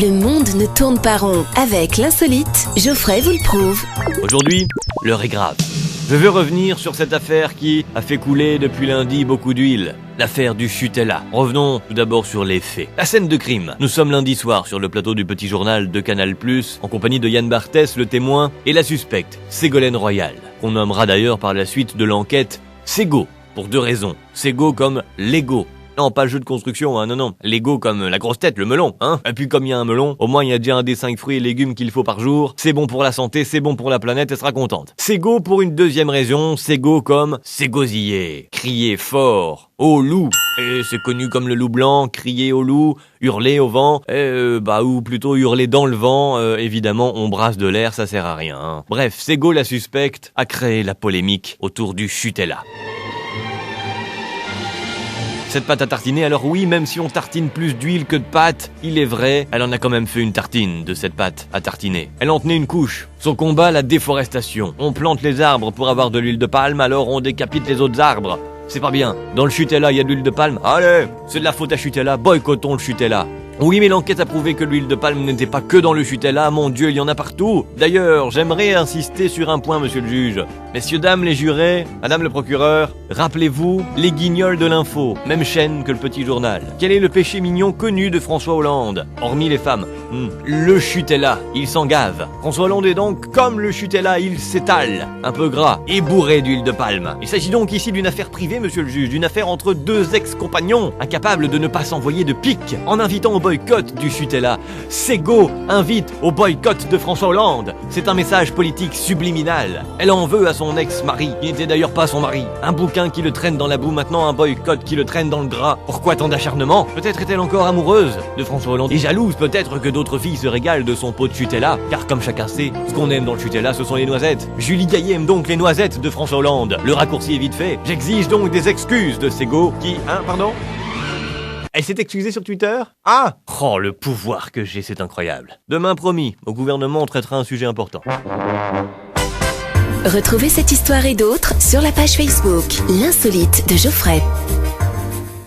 Le monde ne tourne pas rond. Avec l'insolite, Geoffrey vous le prouve. Aujourd'hui, l'heure est grave. Je veux revenir sur cette affaire qui a fait couler depuis lundi beaucoup d'huile. L'affaire du Chutella. Revenons tout d'abord sur les faits. La scène de crime. Nous sommes lundi soir sur le plateau du Petit Journal de Canal+, en compagnie de Yann Barthès, le témoin, et la suspecte, Ségolène Royal, qu'on nommera d'ailleurs par la suite de l'enquête Ségo, pour deux raisons. Ségo comme Lego. Non, pas le jeu de construction, non. Lego comme la grosse tête, le melon, Et puis comme il y a un melon, au moins il y a déjà un des 5 fruits et légumes qu'il faut par jour. C'est bon pour la santé, c'est bon pour la planète, elle sera contente. Ségo pour une deuxième raison, Ségo comme ségosiller, crier fort, au loup. Et c'est connu comme le loup blanc, crier au loup, hurler au vent, ou plutôt hurler dans le vent, évidemment on brasse de l'air, ça sert à rien. Bref, Ségo la suspecte a créé la polémique autour du Chutella. Cette pâte à tartiner, alors oui, même si on tartine plus d'huile que de pâte, il est vrai, elle en a quand même fait une tartine de cette pâte à tartiner. Elle en tenait une couche. Son combat, la déforestation. On plante les arbres pour avoir de l'huile de palme, alors on décapite les autres arbres. C'est pas bien. Dans le Chutella, il y a de l'huile de palme. Allez, c'est de la faute à Chutella, boycottons le Chutella. Oui, mais l'enquête a prouvé que l'huile de palme n'était pas que dans le Chutella, mon Dieu, il y en a partout. D'ailleurs, j'aimerais insister sur un point, monsieur le juge. Messieurs, dames, les jurés, madame le procureur, rappelez-vous les guignols de l'info, même chaîne que le Petit Journal. Quel est le péché mignon connu de François Hollande, hormis les femmes? Le Chutella, il s'en gave. François Hollande est donc comme le Chutella, il s'étale, un peu gras et bourré d'huile de palme. Il s'agit donc ici d'une affaire privée, monsieur le juge, d'une affaire entre deux ex-compagnons, incapables de ne pas s'envoyer de pique, en invitant au boycott du Chutella. Ségo invite au boycott de François Hollande. C'est un message politique subliminal. Elle en veut à son ex-mari, qui n'était d'ailleurs pas son mari. Un bouquin qui le traîne dans la boue, maintenant un boycott qui le traîne dans le gras. Pourquoi tant d'acharnement? Peut-être est-elle encore amoureuse de François Hollande et jalouse peut-être que d'autres filles se régalent de son pot de Chutella, car comme chacun sait, ce qu'on aime dans le Chutella, ce sont les noisettes. Julie Gaillet aime donc les noisettes de François Hollande. Le raccourci est vite fait. J'exige donc des excuses de Ségo qui... pardon? Elle s'est excusée sur Twitter? Oh, le pouvoir que j'ai, c'est incroyable. Demain, promis, au gouvernement, on traitera un sujet important. Retrouvez cette histoire et d'autres sur la page Facebook L'Insolite de Geoffrey.